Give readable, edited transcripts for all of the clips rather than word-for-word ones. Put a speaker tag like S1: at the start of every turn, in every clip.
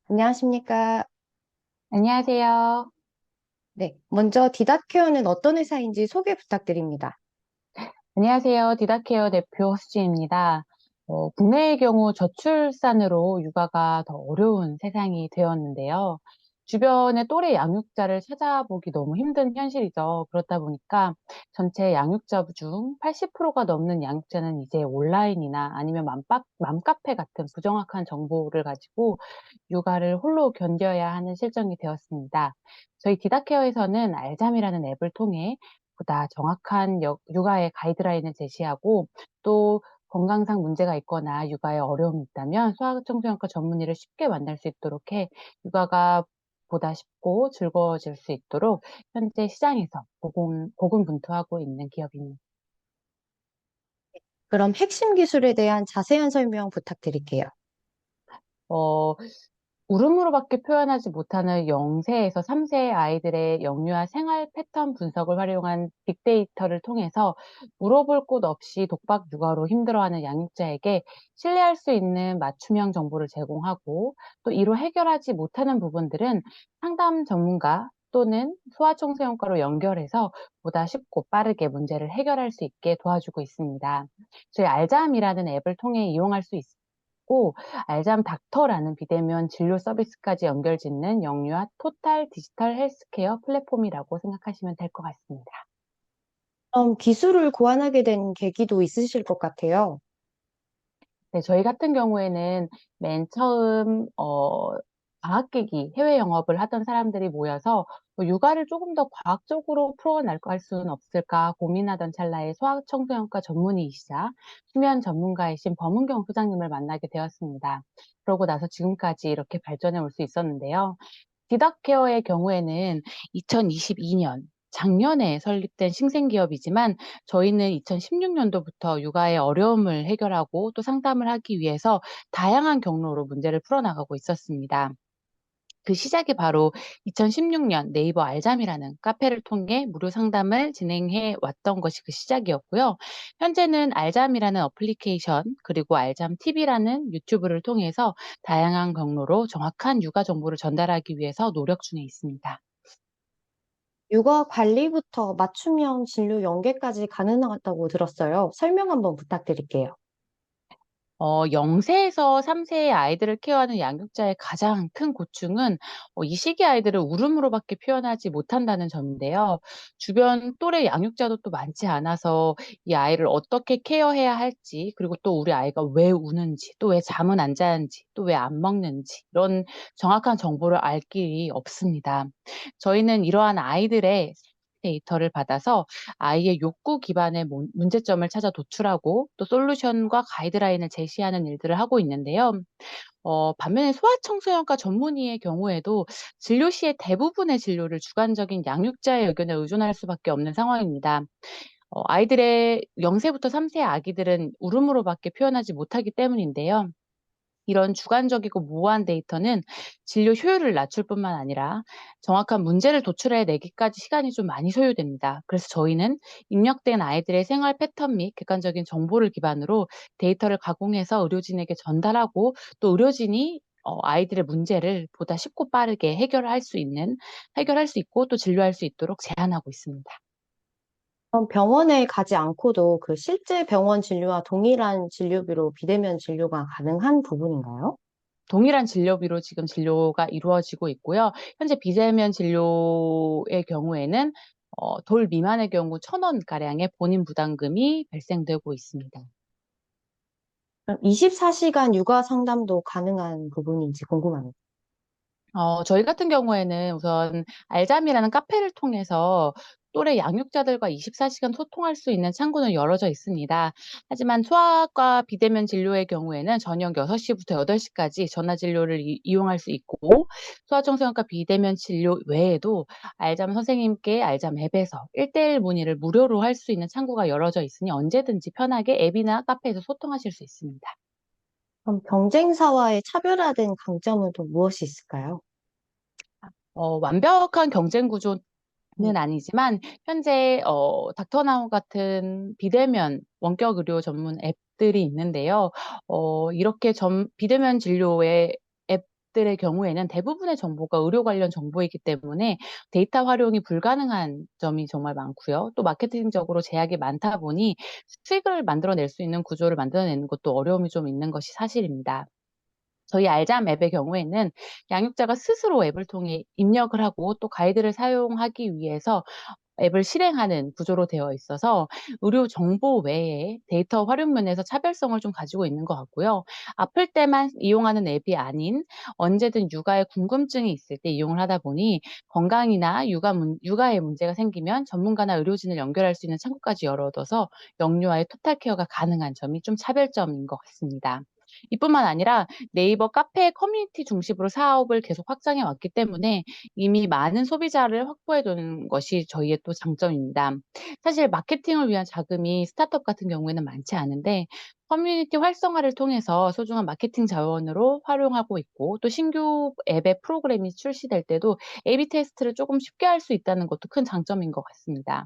S1: 안녕하십니까.
S2: 안녕하세요.
S1: 네, 먼저 디닥케어는 어떤 회사인지 소개 부탁드립니다.
S2: 안녕하세요. 디다케어 대표 수지입니다. 국내의 경우 저출산으로 육아가 더 어려운 세상이 되었는데요. 주변에 또래 양육자를 찾아보기 너무 힘든 현실이죠. 그렇다 보니까 전체 양육자 중 80%가 넘는 양육자는 이제 온라인이나 아니면 맘카페 같은 부정확한 정보를 가지고 육아를 홀로 견뎌야 하는 실정이 되었습니다. 저희 디다케어에서는 알잠이라는 앱을 통해 보다 정확한 육아의 가이드라인을 제시하고, 또 건강상 문제가 있거나 육아에 어려움이 있다면 소아청소년과 전문의를 쉽게 만날 수 있도록 해 육아가 보다 쉽고 즐거워질 수 있도록 현재 시장에서 고군분투하고 있는 기업입니다.
S1: 그럼 핵심 기술에 대한 자세한 설명 부탁드릴게요.
S2: 어, 울음으로밖에 표현하지 못하는 0세에서 3세 아이들의 영유아 생활 패턴 분석을 활용한 빅데이터를 통해서 물어볼 곳 없이 독박 육아로 힘들어하는 양육자에게 신뢰할 수 있는 맞춤형 정보를 제공하고, 또 이로 해결하지 못하는 부분들은 상담 전문가 또는 소아청소년과로 연결해서 보다 쉽고 빠르게 문제를 해결할 수 있게 도와주고 있습니다. 저희 알잠이라는 앱을 통해 이용할 수 있고, 알잠 닥터라는 비대면 진료 서비스까지 연결짓는 영유아 토탈 디지털 헬스케어 플랫폼이라고 생각하시면 될 것 같습니다.
S1: 그럼 기술을 고안하게 된 계기도 있으실 것 같아요.
S2: 네, 저희 같은 경우에는 맨 처음 방학계기 해외 영업을 하던 사람들이 모여서 육아를 조금 더 과학적으로 풀어나갈 수는 없을까 고민하던 찰나에 소아청소년과 전문의이시자 수면 전문가이신 범은경 소장님을 만나게 되었습니다. 그러고 나서 지금까지 이렇게 발전해 올 수 있었는데요. 디닥케어의 경우에는 2022년 작년에 설립된 신생기업이지만, 저희는 2016년도부터 육아의 어려움을 해결하고 또 상담을 하기 위해서 다양한 경로로 문제를 풀어나가고 있었습니다. 그 시작이 바로 2016년 네이버 알잠이라는 카페를 통해 무료 상담을 진행해 왔던 것이 그 시작이었고요. 현재는 알잠이라는 어플리케이션, 그리고 알잠 TV라는 유튜브를 통해서 다양한 경로로 정확한 육아 정보를 전달하기 위해서 노력 중에 있습니다.
S1: 육아 관리부터 맞춤형 진료 연계까지 가능하다고 들었어요. 설명 한번 부탁드릴게요.
S2: 0세에서 3세의 아이들을 케어하는 양육자의 가장 큰 고충은 이 시기 아이들을 울음으로밖에 표현하지 못한다는 점인데요. 주변 또래 양육자도 또 많지 않아서 이 아이를 어떻게 케어해야 할지, 그리고 또 우리 아이가 왜 우는지, 또 왜 잠은 안 자는지, 또 왜 안 먹는지, 이런 정확한 정보를 알 길이 없습니다. 저희는 이러한 아이들의 데이터를 받아서 아이의 욕구 기반의 문제점을 찾아 도출하고, 또 솔루션과 가이드라인을 제시하는 일들을 하고 있는데요. 반면에 소아청소년과 전문의의 경우에도 진료 시의 대부분의 진료를 주관적인 양육자의 의견에 의존할 수밖에 없는 상황입니다. 아이들의 0세부터 3세 아기들은 울음으로밖에 표현하지 못하기 때문인데요. 이런 주관적이고 모호한 데이터는 진료 효율을 낮출 뿐만 아니라 정확한 문제를 도출해내기까지 시간이 좀 많이 소요됩니다. 그래서 저희는 입력된 아이들의 생활 패턴 및 객관적인 정보를 기반으로 데이터를 가공해서 의료진에게 전달하고, 또 의료진이 아이들의 문제를 보다 쉽고 빠르게 해결할 수 있고 또 진료할 수 있도록 제안하고 있습니다.
S1: 그럼 병원에 가지 않고도 그 실제 병원 진료와 동일한 진료비로 비대면 진료가 가능한 부분인가요?
S2: 동일한 진료비로 지금 진료가 이루어지고 있고요. 현재 비대면 진료의 경우에는 돌 미만의 경우 1,000원 가량의 본인 부담금이 발생되고 있습니다.
S1: 그럼 24시간 육아 상담도 가능한 부분인지 궁금합니다.
S2: 저희 같은 경우에는 우선 알잠이라는 카페를 통해서 또래 양육자들과 24시간 소통할 수 있는 창구는 열어져 있습니다. 하지만 소아과 비대면 진료의 경우에는 저녁 6시부터 8시까지 전화 진료를 이용할 수 있고, 소아청소년과 비대면 진료 외에도 알잠 선생님께 알잠 앱에서 1대1 문의를 무료로 할 수 있는 창구가 열어져 있으니 언제든지 편하게 앱이나 카페에서 소통하실 수 있습니다.
S1: 그럼 경쟁사와의 차별화된 강점은 또 무엇이 있을까요?
S2: 완벽한 경쟁 구조
S1: 음,
S2: 는 아니지만, 현재 닥터나우 같은 비대면 원격 의료 전문 앱들이 있는데요. 이렇게 비대면 진료의 앱들의 경우에는 대부분의 정보가 의료 관련 정보이기 때문에 데이터 활용이 불가능한 점이 정말 많고요. 또 마케팅적으로 제약이 많다 보니 수익을 만들어낼 수 있는 구조를 만들어내는 것도 어려움이 좀 있는 것이 사실입니다. 저희 알잠 앱의 경우에는 양육자가 스스로 앱을 통해 입력을 하고 또 가이드를 사용하기 위해서 앱을 실행하는 구조로 되어 있어서 의료 정보 외에 데이터 활용 면에서 차별성을 좀 가지고 있는 것 같고요. 아플 때만 이용하는 앱이 아닌 언제든 육아에 궁금증이 있을 때 이용을 하다 보니 건강이나 육아에 문제가 생기면 전문가나 의료진을 연결할 수 있는 창구까지 열어둬서 영유아의 토탈 케어가 가능한 점이 좀 차별점인 것 같습니다. 이뿐만 아니라 네이버 카페 커뮤니티 중심으로 사업을 계속 확장해 왔기 때문에 이미 많은 소비자를 확보해 두는 것이 저희의 또 장점입니다. 사실 마케팅을 위한 자금이 스타트업 같은 경우에는 많지 않은데 커뮤니티 활성화를 통해서 소중한 마케팅 자원으로 활용하고 있고 또 신규 앱의 프로그램이 출시될 때도 A/B 테스트를 조금 쉽게 할 수 있다는 것도 큰 장점인 것 같습니다.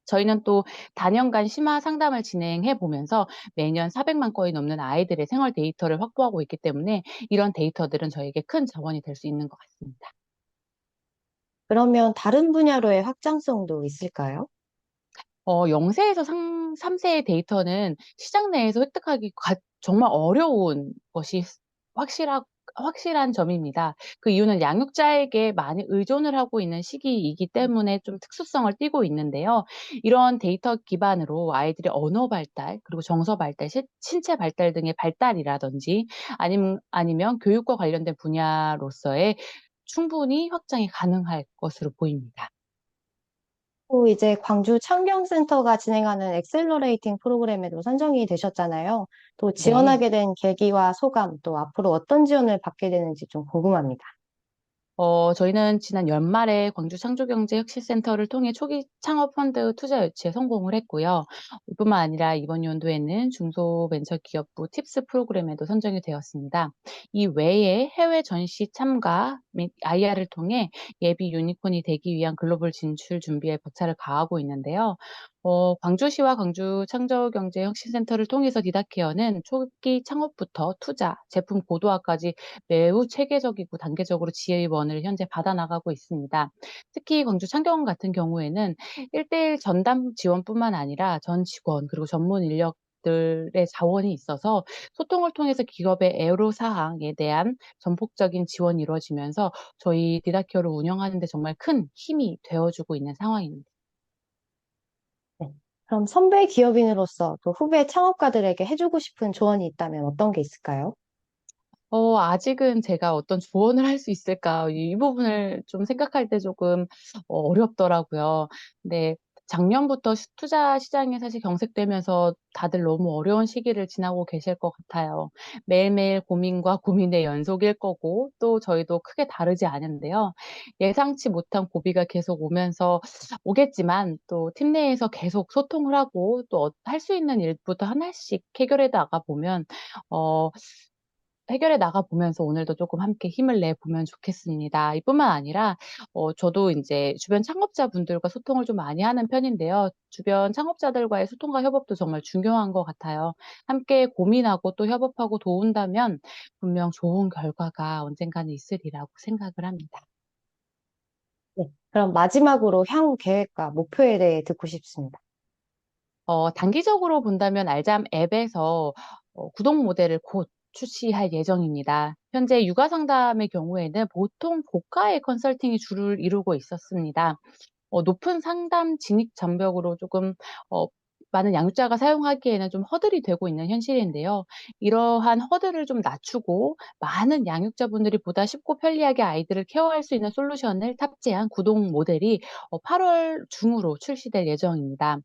S2: 저희는 또 다년간 심화 상담을 진행해 보면서 매년 400만 건이 넘는 아이들의 생활 데이터를 확보하고 있기 때문에 이런 데이터들은 저에게 큰 자원이 될 수 있는 것 같습니다.
S1: 그러면 다른 분야로의 확장성도 있을까요?
S2: 0세에서 3세의 데이터는 시장 내에서 획득하기 정말 어려운 것이 확실한 점입니다. 그 이유는 양육자에게 많이 의존을 하고 있는 시기이기 때문에 좀 특수성을 띠고 있는데요. 이런 데이터 기반으로 아이들의 언어 발달, 그리고 정서 발달, 신체 발달 등의 발달이라든지 아니면 교육과 관련된 분야로서의 충분히 확장이 가능할 것으로 보입니다.
S1: 또 이제 광주 창경센터가 진행하는 엑셀러레이팅 프로그램에도 선정이 되셨잖아요. 또
S2: 네.
S1: 지원하게 된 계기와 소감, 또 앞으로 어떤 지원을 받게 되는지 좀 궁금합니다.
S2: 저희는 지난 연말에 광주 창조경제혁신센터를 통해 초기 창업 펀드 투자 유치에 성공을 했고요. 이뿐만 아니라 이번 연도에는 중소벤처기업부 팁스 프로그램에도 선정이 되었습니다. 이 외에 해외 전시 참가 및 IR을 통해 예비 유니콘이 되기 위한 글로벌 진출 준비에 벅차를 가하고 있는데요. 광주시와 광주 창조경제혁신센터를 통해서 디다케어는 초기 창업부터 투자, 제품 고도화까지 매우 체계적이고 단계적으로 지원을 현재 받아나가고 있습니다. 특히 광주 창경 같은 경우에는 1대1 전담 지원뿐만 아니라 전 직원 그리고 전문 인력들의 자원이 있어서 소통을 통해서 기업의 애로 사항에 대한 전폭적인 지원이 이루어지면서 저희 디다케어를 운영하는 데 정말 큰 힘이 되어주고 있는 상황입니다.
S1: 네. 그럼 선배 기업인으로서 또 후배 창업가들에게 해주고 싶은 조언이 있다면 어떤 게 있을까요?
S2: 아직은 제가 어떤 조언을 할 수 있을까 이 부분을 좀 생각할 때 조금 어렵더라고요. 근데 작년부터 투자 시장이 사실 경색되면서 다들 너무 어려운 시기를 지나고 계실 것 같아요. 매일매일 고민과 고민의 연속일 거고 또 저희도 크게 다르지 않은데요. 예상치 못한 고비가 계속 오겠지만 또 팀 내에서 계속 소통을 하고 또 할 수 있는 일부터 하나씩 어 해결해 나가 보면서 오늘도 조금 함께 힘을 내 보면 좋겠습니다. 이뿐만 아니라 저도 인제 주변 창업자분들과 소통을 좀 많이 하는 편인데요. 주변 창업자들과의 소통과 협업도 정말 중요한 것 같아요. 함께 고민하고 또 협업하고 도운다면 분명 좋은 결과가 언젠가는 있으리라고 생각을 합니다.
S1: 네. 그럼 마지막으로 향후 계획과 목표에 대해 듣고 싶습니다.
S2: 단기적으로 본다면 알잠 앱에서 구독 모델을 곧 출시할 예정입니다. 현재 육아 상담의 경우에는 보통 고가의 컨설팅이 주를 이루고 있었습니다. 높은 상담 진입 장벽으로 조금 어 많은 양육자가 사용하기에는 좀 허들이 되고 있는 현실인데요. 이러한 허들을 좀 낮추고 많은 양육자분들이 보다 쉽고 편리하게 아이들을 케어할 수 있는 솔루션을 탑재한 구독 모델이 8월 중으로 출시될 예정입니다.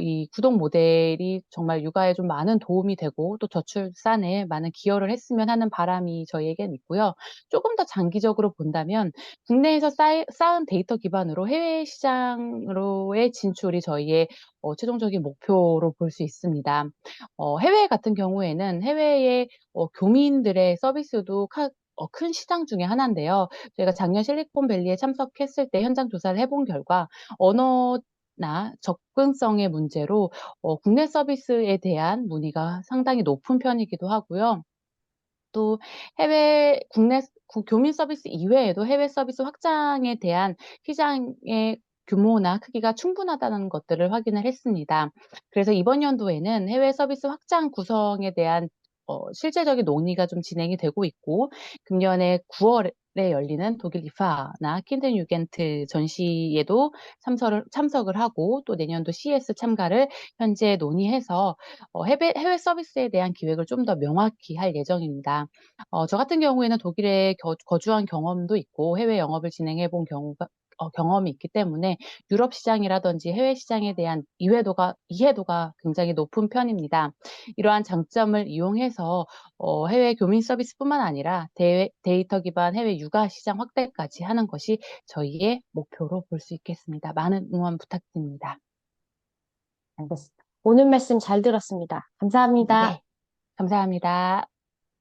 S2: 이 구독 모델이 정말 육아에 좀 많은 도움이 되고 또 저출산에 많은 기여를 했으면 하는 바람이 저희에겐 있고요. 조금 더 장기적으로 본다면 국내에서 쌓은 데이터 기반으로 해외 시장으로의 진출이 저희의 최종적인 목표로 볼 수 있습니다. 해외 같은 경우에는 해외의 교민들의 서비스도 큰 시장 중에 하나인데요. 저희가 작년 실리콘밸리에 참석했을 때 현장 조사를 해본 결과 언어나 접근성의 문제로 국내 서비스에 대한 문의가 상당히 높은 편이기도 하고요. 또 국내 교민 서비스 이외에도 해외 서비스 확장에 대한 시장의 규모나 크기가 충분하다는 것들을 확인을 했습니다. 그래서 이번 연도에는 해외 서비스 확장 구성에 대한 실제적인 논의가 좀 진행이 되고 있고, 금년에 9월에 열리는 독일 이파나 킨덴유겐트 전시에도 참석을 하고, 또 내년도 CS 참가를 현재 논의해서 해외 서비스에 대한 기획을 좀 더 명확히 할 예정입니다. 저 같은 경우에는 독일에 거주한 경험도 있고 해외 영업을 진행해 본 경험이 있기 때문에 유럽 시장이라든지 해외 시장에 대한 이해도가 굉장히 높은 편입니다. 이러한 장점을 이용해서 해외 교민 서비스뿐만 아니라 데이터 기반 해외 육아 시장 확대까지 하는 것이 저희의 목표로 볼 수 있겠습니다. 많은 응원 부탁드립니다.
S1: 알겠습니다. 오늘 말씀 잘 들었습니다. 감사합니다.
S2: 네, 감사합니다.